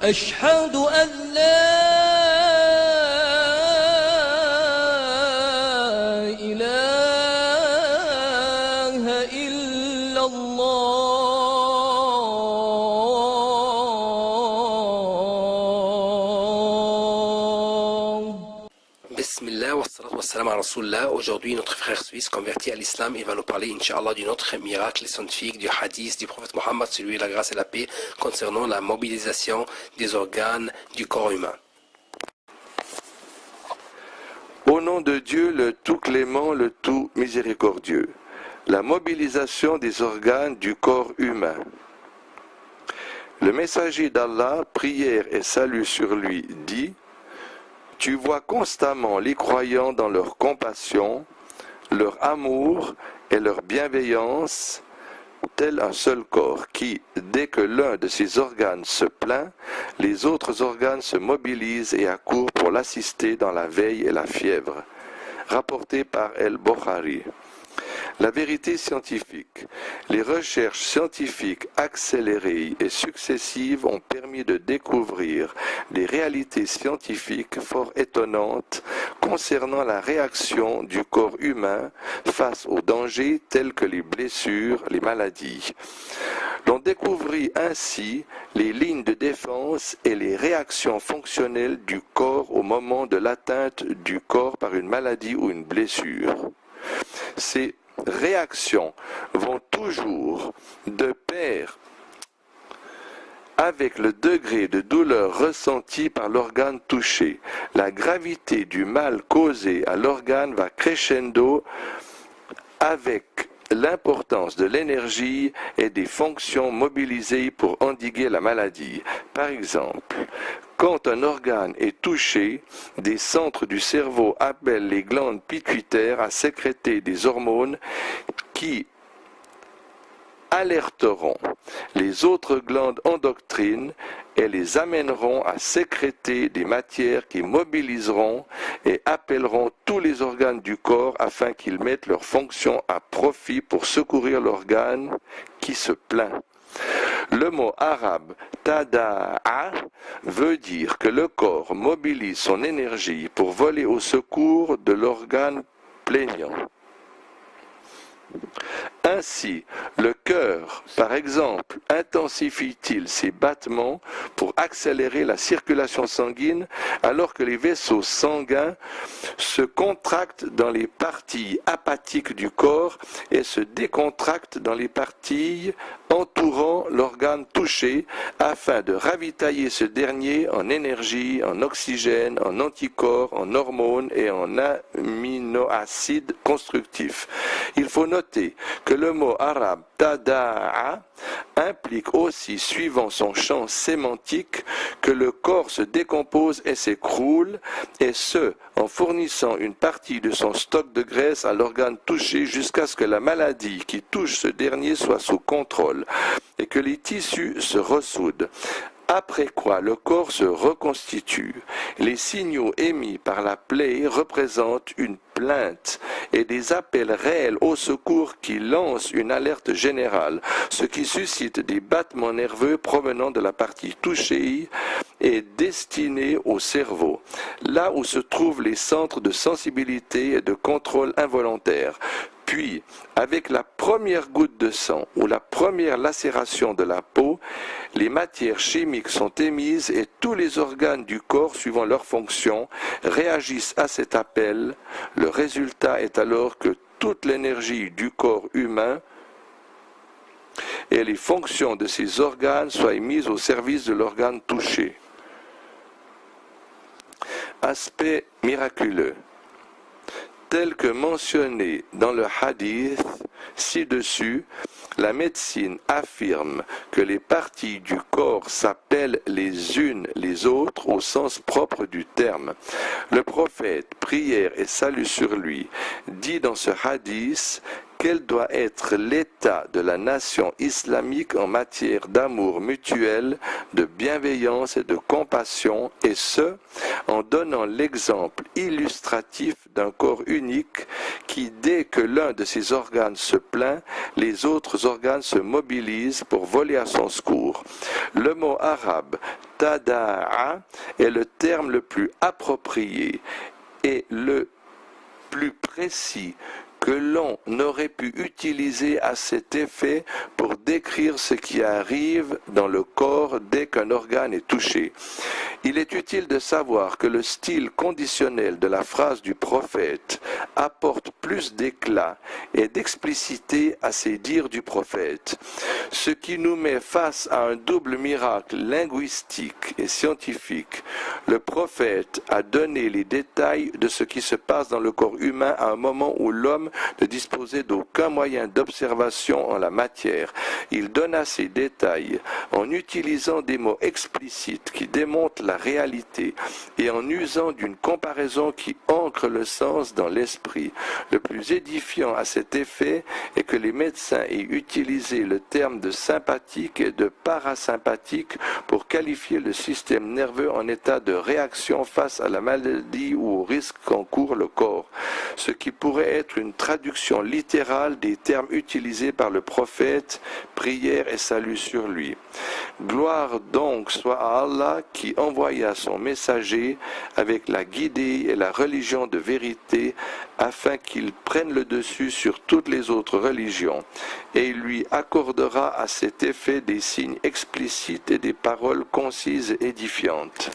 أشهد أن لا إله إلا الله. Bismillah, wassalam wassalam ala Rasulullah. Aujourd'hui, notre frère suisse converti à l'islam, il va nous parler, Inch'Allah, d'une autre miracle scientifique du hadith du prophète Mohammed, celui de la grâce et la paix, concernant la mobilisation des organes du corps humain. Au nom de Dieu, le tout clément, le tout miséricordieux. La mobilisation des organes du corps humain. Le messager d'Allah, prière et salut sur lui, dit: Tu vois constamment les croyants dans leur compassion, leur amour et leur bienveillance, tel un seul corps qui, dès que l'un de ses organes se plaint, les autres organes se mobilisent et accourent pour l'assister dans la veille et la fièvre. Rapporté par El-Bukhari. La vérité scientifique. Les recherches scientifiques accélérées et successives ont permis de découvrir des réalités scientifiques fort étonnantes concernant la réaction du corps humain face aux dangers tels que les blessures, les maladies. L'on découvrit ainsi les lignes de défense et les réactions fonctionnelles du corps au moment de l'atteinte du corps par une maladie ou une blessure. Ces réactions vont toujours de pair avec le degré de douleur ressenti par l'organe touché. La gravité du mal causé à l'organe va crescendo avec l'importance de l'énergie et des fonctions mobilisées pour endiguer la maladie. Par exemple, quand un organe est touché, des centres du cerveau appellent les glandes pituitaires à sécréter des hormones qui alerteront les autres glandes endocrines et les amèneront à sécréter des matières qui mobiliseront et appelleront tous les organes du corps afin qu'ils mettent leur fonction à profit pour secourir l'organe qui se plaint. Le mot arabe tada'a veut dire que le corps mobilise son énergie pour voler au secours de l'organe plaignant. Ainsi, le cœur, par exemple, intensifie-t-il ses battements pour accélérer la circulation sanguine alors que les vaisseaux sanguins se contractent dans les parties apathiques du corps et se décontractent dans les parties entourant l'organe touché afin de ravitailler ce dernier en énergie, en oxygène, en anticorps, en hormones et en aminoacides constructifs. Il faut noter que le mot arabe tada'a implique aussi, suivant son champ sémantique, que le corps se décompose et s'écroule, et ce, en fournissant une partie de son stock de graisse à l'organe touché jusqu'à ce que la maladie qui touche ce dernier soit sous contrôle et que les tissus se ressoudent. Après quoi le corps se reconstitue. Les signaux émis par la plaie représentent une plainte et des appels réels au secours qui lancent une alerte générale, ce qui suscite des battements nerveux provenant de la partie touchée et destinée au cerveau, là où se trouvent les centres de sensibilité et de contrôle involontaire. Puis, avec la première goutte de sang ou la première lacération de la peau, les matières chimiques sont émises et tous les organes du corps, suivant leur fonction, réagissent à cet appel. Le résultat est alors que toute l'énergie du corps humain et les fonctions de ces organes soient mises au service de l'organe touché. Aspect miraculeux. Tel que mentionné dans le hadith ci-dessus, la médecine affirme que les parties du corps s'appellent les unes les autres au sens propre du terme. Le prophète, prière et salut sur lui, dit dans ce hadith quel doit être l'état de la nation islamique en matière d'amour mutuel, de bienveillance et de compassion, et ce, en donnant l'exemple illustratif d'un corps unique qui, dès que l'un de ses organes se plaint, les autres organes se mobilisent pour voler à son secours. Le mot arabe arabe, tada'a est le terme le plus approprié et le plus précis que l'on aurait pu utiliser à cet effet pour décrire ce qui arrive dans le corps dès qu'un organe est touché. Il est utile de savoir que le style conditionnel de la phrase du prophète apporte plus d'éclat et d'explicité à ces dires du prophète, ce qui nous met face à un double miracle linguistique et scientifique. Le prophète a donné les détails de ce qui se passe dans le corps humain à un moment où l'homme ne disposait d'aucun moyen d'observation en la matière. Il donna ces détails en utilisant des mots explicites qui démontrent la réalité et en usant d'une comparaison qui ancre le sens dans l'esprit. Le plus édifiant à cet effet est que les médecins aient utilisé le terme de sympathique et de parasympathique pour qualifier le système nerveux en état de réaction face à la maladie ou au risque qu'encourt le corps, ce qui pourrait être une traduction littérale des termes utilisés par le prophète, prière et salut sur lui. Gloire donc soit à Allah qui envoya son messager avec la guidée et la religion de vérité afin qu'il prenne le dessus sur toutes les autres religions, et il lui accordera à cet effet des signes explicites et des paroles concises et édifiantes.